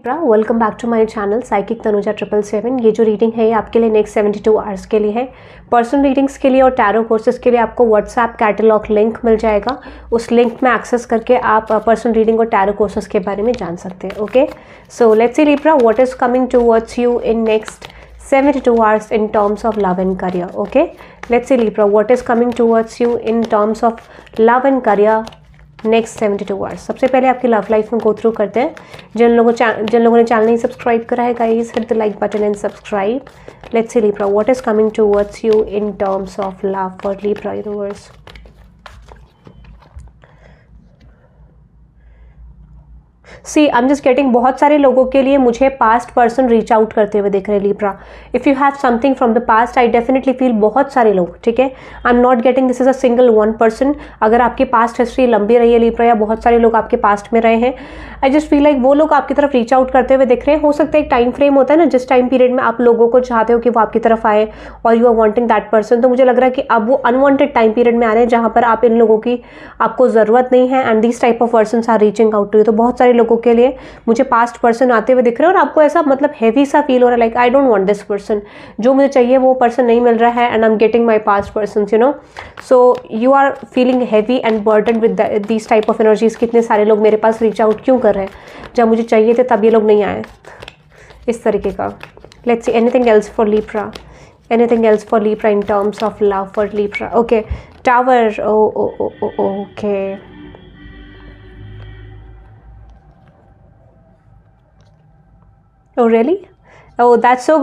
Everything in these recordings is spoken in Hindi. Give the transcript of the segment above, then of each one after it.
Welcome back to my channel psychic Tanuja 777। ये जो रीडिंग है ये आपके लिए नेक्स्ट 72 आवर्स के लिए है। पर्सनल रीडिंग्स के लिए और टैरो कोर्सेज के लिए आपको व्हाट्सएप कैटलॉग लिंक मिल जाएगा। उस लिंक में एक्सेस करके आप पर्सनल रीडिंग और टैरो कोर्सेज के बारे में जान सकते हैं। Okay, so let's see Libra, what is coming towards you in next 72 hours in terms of love and career. Okay, let's see Libra, what is coming towards you in terms of love and career next 72 hours. सबसे पहले आपकी लव लाइफ में गो थ्रू करते हैं। जिन लोगों ने चैनल नहीं सब्सक्राइब करा है guys, hit the like button and subscribe. Let's see Libra, what is coming towards you in terms of love for Libra universe. See I am just getting, बहुत सारे लोगों के लिए मुझे पास्ट पर्सन रीच आउट करते हुए दिख रहे हैं Libra. If you have something from the past, I definitely feel बहुत सारे लोग, ठीक है, I am not getting this is a single one person. अगर आपकी पास्ट हिस्ट्री लंबी रही है लिब्रा या बहुत सारे लोग आपके पास्ट में रहे हैं, आई जस्ट फील लाइक वो लोग आपकी तरफ रीच आउट करते हुए दिख रहे हैं। हो सकता है एक टाइम फ्रेम होता है ना, जिस टाइम पीरियड में आप लोगों को चाहते हो कि वो आपकी तरफ आए और you are wanting that person, तो मुझे लग रहा है कि अब वो अनवांटेड टाइम पीरियड में आ रहे हैं जहाँ पर आप इन लोगों की आपको ज़रूरत नहीं है and this type of person are reaching out to you. तो बहुत सारे लोगों के लिए मुझे पास्ट पर्सन आते हुए दिख रहे हैं और आपको ऐसा मतलब हैवी सा फील हो रहा है, like I don't want this person, जो मुझे चाहिए वो पर्सन नहीं मिल रहा है and I am getting my past person, you know. So you are feeling heavy and burden with these type of energies. कितने सारे लोग मेरे पास रीच आउट क्यों कर रहे हैं, जब मुझे चाहिए थे तब ये लोग नहीं आए, इस तरीके का। Let's see anything else for Libra, anything else for Libra in terms of love for Libra. Okay, tower, okay, oh really? Oh, that's so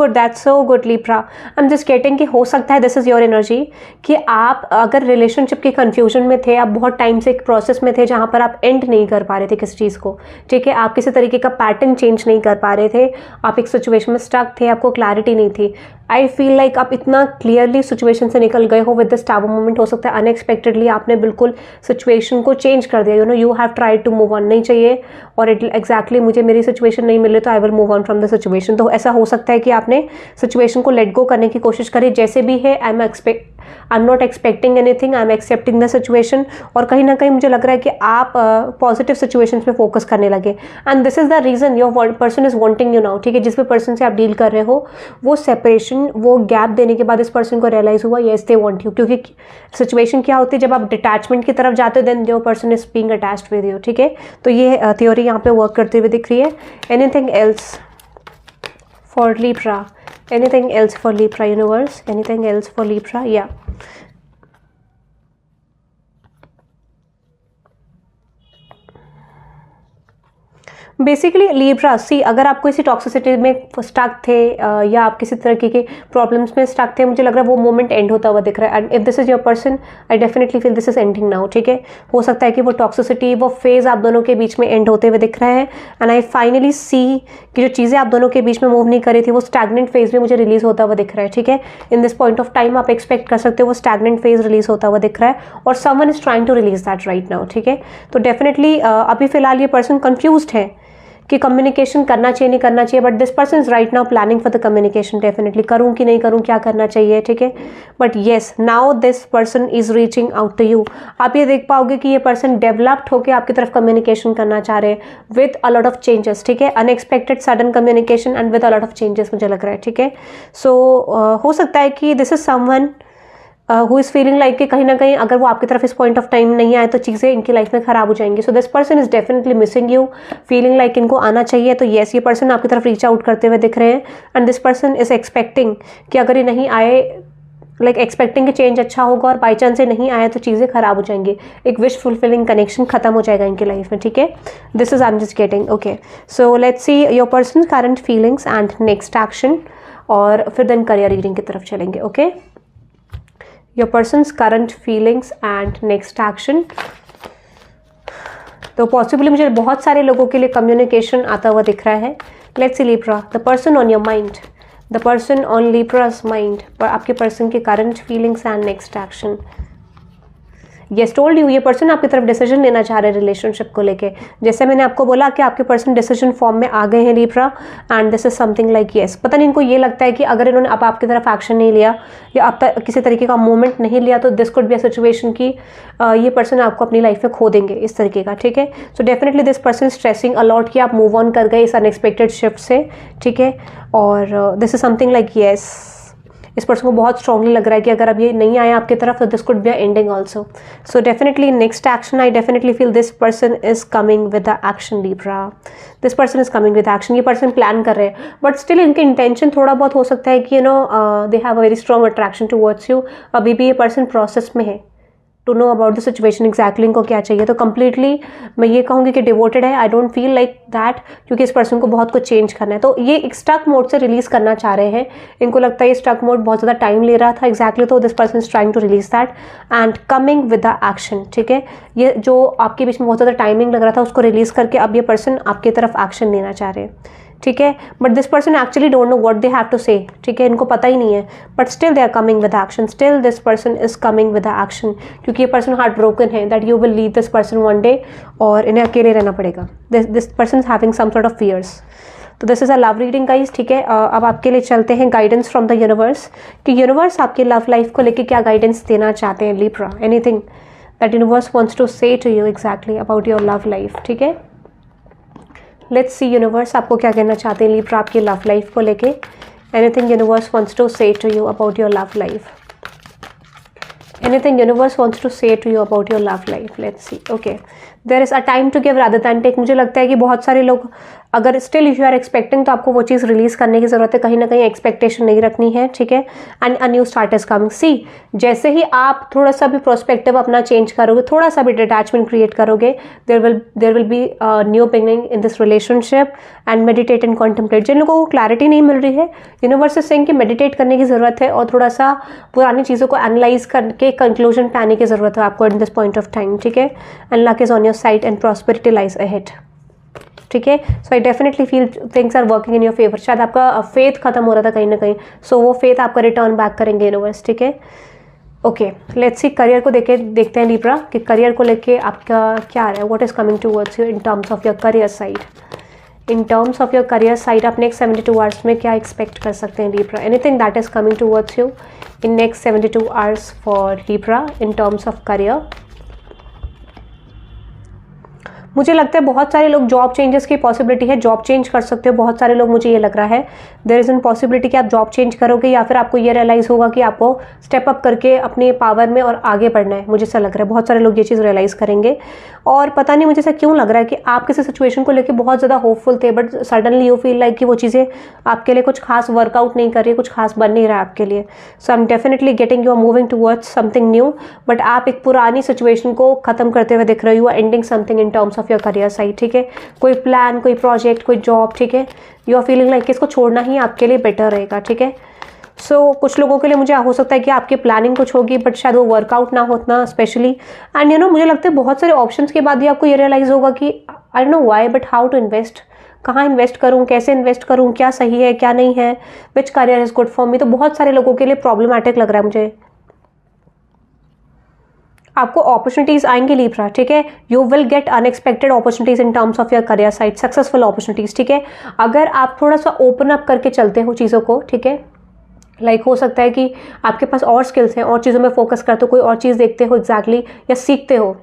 good Libra. I'm just getting कि हो सकता है दिस इज़ योर एनर्जी कि आप अगर रिलेशनशिप के कंफ्यूजन में थे, आप बहुत टाइम से एक प्रोसेस में थे जहाँ पर आप एंड नहीं कर पा रहे थे किसी चीज़ को, ठीक है, आप किसी तरीके का पैटर्न चेंज नहीं कर पा रहे थे, आप एक सिचुएशन में स्टक थे, आपको क्लैरिटी नहीं थी। आई फील लाइक आप इतना क्लियरली सिचुएशन से निकल गए हो विद दिस टावर मोमेंट। हो सकता है अनएक्सपेक्टेडली आपने बिल्कुल सिचुएशन को चेंज कर दिया, you know, you have tried to move on, नहीं चाहिए और इट एग्जैक्टली मुझे मेरी सिचुएशन नहीं मिले तो I will move on from the situation. तो ऐसा हो सकता है कि आपने सिचुएशन को लेट गो करने की कोशिश करी, जैसे भी है। I am not expecting anything, I am accepting the situation. और कहीं ना कहीं मुझे लग रहा है कि आप पॉजिटिव सिचुएशंस में फोकस करने लगे and this is the reason your person is wanting you now, ठीक है। जिस भी पर्सन से आप डील कर रहे हो, वो सेपरेशन, वो गैप देने के बाद इस पर्सन को रियलाइज हुआ येस दे वांट यू, क्योंकि सिचुएशन क्या होती है जब आप डिटैचमेंट की तरफ जाते हो, then your person is being attached with you, ठीक है। तो ये थ्योरी यहाँ पे वर्क करते हुए दिख रही है। Anything else for Libra, anything else for Libra universe, anything else for Libra? Yeah, basically Libra, see अगर आप किसी टॉक्सिसिटी में स्टक थे या आप किसी तरह के प्रॉब्लम्स में स्टक थे, मुझे लग रहा है वो मोमेंट एंड होता हुआ दिख रहा है and if this is your person, I definitely feel this is ending now, ठीक है। हो सकता है कि वो टॉक्सिसिटी, वो फेज आप दोनों के बीच में एंड होते हुए दिख रहा है एंड आई फाइनली सी कि जो चीज़ें आप दोनों के बीच में मूव नहीं कर रही थी, वो स्टैग्नेंट फेज में मुझे रिलीज होता हुआ दिख रहा है, ठीक है। इन दिस पॉइंट ऑफ टाइम आप एक्सपेक्ट कर सकते हो वो स्टैग्नेंट फेज रिलीज होता हुआ दिख रहा है और someone is trying to release that right now, ठीक है। तो डेफिनेटली अभी फिलहाल ये पर्सन कन्फ्यूज्ड है कि कम्युनिकेशन करना चाहिए नहीं करना चाहिए, but this person is right now planning for the communication, definitely करूँ कि नहीं करूँ, क्या करना चाहिए, ठीक है। But yes, now this person is reaching out to you. आप ये देख पाओगे कि ये पर्सन डेवलप्ड होकर आपकी तरफ कम्युनिकेशन करना चाह रहे हैं with a lot of changes, ठीक है। Unexpected sudden communication and with a lot of changes मुझे लग रहा है, ठीक है। सो हो सकता है कि this is someone who is feeling like कि कहीं ना कहीं अगर वो आपकी तरफ इस पॉइंट ऑफ टाइम नहीं आए तो चीज़ें इनकी लाइफ में ख़राब हो जाएंगी। So this person is definitely missing you, feeling like इनको आना चाहिए। तो येस, ये पर्सन आपकी तरफ रीच आउट करते हुए दिख रहे हैं and this person is expecting कि अगर ये नहीं आए, लाइक एक्सपेक्टिंग कि चेंज अच्छा होगा और बाई चांस से नहीं आया तो चीज़ें ख़राब हो जाएंगी, एक विश फुलफिलिंग कनेक्शन खत्म हो जाएगा इनकी लाइफ में, ठीक है। This is I am just getting. Okay, so let's see your person current feelings and next action, और फिर देन करियर रीडिंग की तरफ चलेंगे। Okay, your person's current feelings and next action. तो पॉसिबली मुझे बहुत सारे लोगों के लिए कम्युनिकेशन आता हुआ दिख रहा है। Let's see Libra, the person on your mind, the person on Libra's mind, और आपके पर्सन के current feelings and next action. Yes told you, ये पर्सन आपकी तरफ डिसीजन लेना चाह रहे हैं रिलेशनशिप को लेके। जैसे मैंने आपको बोला कि आपके पर्सन डिसीजन फॉर्म में आ गए हैं Libra, and this is something like yes. पता नहीं इनको ये लगता है कि अगर इन्होंने अब आपकी तरफ एक्शन नहीं लिया या अब तक किसी तरीके का मूवमेंट नहीं लिया तो this could be a situation की ये पर्सन आपको अपनी लाइफ में खो देंगे, इस तरीके का, ठीक है। So definitely this person stressing allot कि आप मूव ऑन कर गए इस अनएक्सपेक्टेड शिफ्ट से, ठीक है। और this is something like yes, इस पर्सन को बहुत स्ट्रांगली लग रहा है कि अगर अब ये नहीं आया आपकी तरफ तो this could be a ending also. So definitely next action, I definitely feel this person is coming with the action Libra. This person is coming with action. ये पर्सन प्लान कर रहे हैं बट स्टिल इनके इंटेंशन थोड़ा बहुत हो सकता है कि you know they have a very strong attraction towards you. अभी भी ये पर्सन प्रोसेस में है to know about the situation exactly इनको क्या चाहिए। तो कंप्लीटली मैं ये कहूँगी कि डिवोटेड है, I don't feel like that, क्योंकि इस पर्सन को बहुत कुछ चेंज करना है। तो ये एक स्टक मोड से रिलीज करना चाह रहे हैं। इनको लगता है ये स्टक मोड बहुत ज़्यादा टाइम ले रहा था एग्जैक्टली, तो this person is trying to release that and coming with the action, ठीक है। ये जो आपके बीच में बहुत ज़्यादा टाइमिंग लग रहा था उसको रिलीज करके अब ये पर्सन आपकी तरफ एक्शन लेना चाह रहे हैं, ठीक है। But this person actually don't know what they have to say, ठीक है, इनको पता ही नहीं है, but still they are coming with action. Still this person is coming with action, क्योंकि ये पर्सन हार्ट ब्रोकन है that you will leave this person one day और इन्हें अकेले रहना पड़ेगा। This person is having some sort of fears. तो this is a love reading guys, ठीक है। अब आपके लिए चलते हैं गाइडेंस फ्रॉम द यूनिवर्स कि यूनिवर्स आपकी लव लाइफ को लेकर क्या गाइडेंस देना चाहते हैं Libra. Anything that universe wants to say to you exactly about your love life, ठीक है। लेट्स सी यूनिवर्स आपको क्या कहना चाहते हैं लिब्रा आपकी लव लाइफ को लेके। Anything universe wants to say to you about your love life. Anything universe wants to say to you about your love life. Let's see. Okay, there is a time to give rather than take. मुझे लगता है कि बहुत सारे लोग अगर still if you are expecting तो आपको वो चीज़ रिलीज करने की जरूरत है, कहीं ना कहीं एक्सपेक्टेशन नहीं रखनी है, ठीक है। And a new start is coming. See, जैसे ही आप थोड़ा सा भी प्रोस्पेक्टिव अपना चेंज करोगे, थोड़ा सा भी डिटैचमेंट क्रिएट करोगे, there will be new beginning in this relationship and meditate and contemplate. जिन लोगों को क्लैरिटी नहीं मिल रही है, यूनिवर्स इज सेइंग कि मेडिटेट करने की जरूरत है और थोड़ा सा पुरानी चीज़ों को एनालाइज करके कंक्लूजन पे आने की जरूरत है आपको in this point of time, ठीक है। And luck is on your side and prosperity lies ahead, ठीक है। So I definitely feel things are working in your favour. शायद आपका फेथ खत्म हो रहा था कहीं ना कहीं, सो वो फेथ आपका रिटर्न बैक करेंगे यूनिवर्स, ठीक है। ओके, लेट्स सी करियर को देखते हैं लिब्रा कि करियर को लेके आपका क्या आ रहा है। What is coming towards you in terms of your career side. In terms of your career side आप नेक्स्ट 72 आवर्स में क्या एक्सपेक्ट कर सकते हैं Libra. Anything that is coming towards you in next 72 hours for Libra in terms of career. मुझे लगता है बहुत सारे लोग जॉब चेंजेस की पॉसिबिलिटी है, जॉब चेंज कर सकते हो बहुत सारे लोग, मुझे ये लग रहा है देयर इज एन पॉसिबिलिटी कि आप जॉब चेंज करोगे या फिर आपको ये रियलाइज होगा कि आपको स्टेप अप करके अपने पावर में और आगे बढ़ना है। मुझे ऐसा लग रहा है बहुत सारे लोग ये चीज़ रियलाइज करेंगे। और पता नहीं मुझे ऐसा क्यों लग रहा है कि आप किसी सिचुएशन को लेकर बहुत ज़्यादा होपफुल थे but suddenly you feel like कि वो चीज़ें आपके लिए कुछ खास वर्कआउट नहीं कर रही, कुछ खास बन नहीं रहा है आपके लिए। So I am definitely getting you are moving towards something new, but आप एक पुरानी सिचुएशन को खत्म करते हुए दिख रहे हो। You are ending something in terms of your career side, ठीक है। कोई प्लान, कोई प्रोजेक्ट, कोई जॉब, ठीक है। यू आर फीलिंग लाइक इसको छोड़ना ही आपके लिए बेटर रहेगा, ठीक है। सो कुछ लोगों के लिए मुझे हो सकता है कि आपकी प्लानिंग कुछ होगी बट शायद वो वर्कआउट ना होना स्पेशली। एंड यू नो मुझे लगता है बहुत सारे ऑप्शंस के बाद भी आपको ये रियलाइज होगा कि I don't know why but how to invest, कहाँ इन्वेस्ट करूँ, कैसे इन्वेस्ट करूँ, क्या सही है क्या नहीं है, which career is good for me. तो बहुत सारे लोगों के लिए प्रॉब्लमैटिक लग रहा है मुझे। आपको अपॉर्चुनिटीज आएंगी लिब्रा, ठीक है। You will get unexpected opportunities in terms of your career side, successful opportunities, ठीक है। अगर आप थोड़ा सा ओपन अप करके चलते हो चीज़ों को, ठीक है। लाइक हो सकता है कि आपके पास और स्किल्स हैं, और चीज़ों में फोकस करते हो, कोई और चीज़ देखते हो एग्जैक्टली या सीखते हो,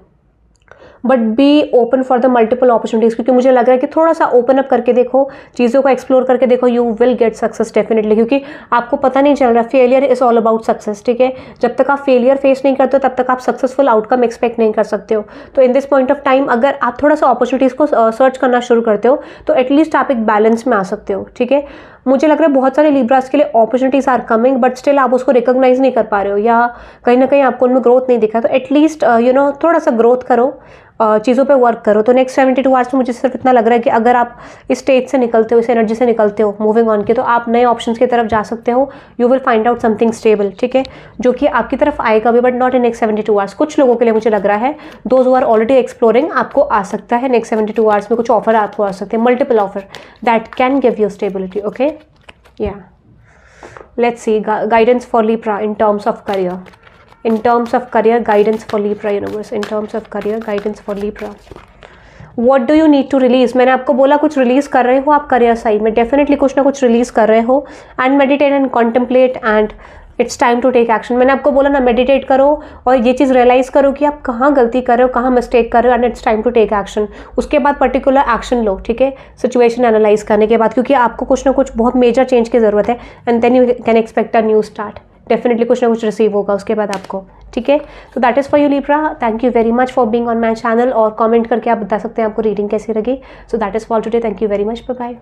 but be open for the multiple opportunities. क्योंकि मुझे लग रहा है कि थोड़ा सा ओपन अप करके देखो, चीज़ों को एक्सप्लोर करके देखो, you will get success definitely. क्योंकि आपको पता नहीं चल रहा, failure is all about success, ठीक है। जब तक आप फेलियर फेस नहीं करते हो तब तक आप सक्सेसफुल आउटकम एक्सपेक्ट नहीं कर सकते हो। तो इन दिस पॉइंट ऑफ टाइम अगर आप थोड़ा सा अपॉर्चुनिटीज़ को सर्च करना शुरू करते हो तो एटलीस्ट आप एक बैलेंस में आ सकते हो, ठीक है। मुझे लग रहा है बहुत सारे लिब्रास के लिए opportunities are coming but still आप उसको रिकॉग्नाइज नहीं कर पा रहे हो या कहीं ना कहीं आपको उनमें ग्रोथ नहीं दिखा। तो एटलीस्ट यू नो थोड़ा सा ग्रोथ करो, चीज़ों पे वर्क करो। तो नेक्स्ट 72 आवर्स में मुझे सिर्फ इतना लग रहा है कि अगर आप इस स्टेज से निकलते हो, इस एनर्जी से निकलते हो मूविंग ऑन के, तो आप नए ऑप्शंस की तरफ जा सकते हो। You will find out something stable, ठीक है, जो कि आपकी तरफ आएगा भी but not in next 72 hours. कुछ लोगों के लिए मुझे लग रहा है those who are already exploring, आपको आ सकता है नेक्स्ट 72 आवर्स में कुछ ऑफर आपको आ सकते हैं, multiple offer that can give you stability, okay. Yeah, let's see guidance for Libra in terms of career. in terms of career guidance for Libra universe, in terms of career guidance for Libra. What do you need to release? मैंने आपको बोला कुछ रिलीज कर रहे हो आप करियर साइड में, डेफिनेटली कुछ ना कुछ रिलीज कर रहे हो. And meditate and contemplate and it's time to take action. मैंने आपको बोला ना, मेडिटेट करो और ये चीज़ रियलाइज़ करो कि आप कहाँ गलती कर रहे हो, कहाँ मिस्टेक कर रहे हो, and it's time to take action. उसके बाद पर्टिकुलर एक्शन लो, ठीक है, सिचुएशन एनालाइज करने के बाद, क्योंकि आपको कुछ ना कुछ बहुत मेजर चेंज की ज़रूरत है. And then you can expect a new start. Definitely कुछ ना कुछ रिसीव होगा उसके बाद आपको, ठीक है. तो that is for you Libra. Thank you very much for being on my channel. और कमेंट करके आप बता सकते हैं आपको रीडिंग कैसी लगी. So that is for today. Thank you very much. Bye bye.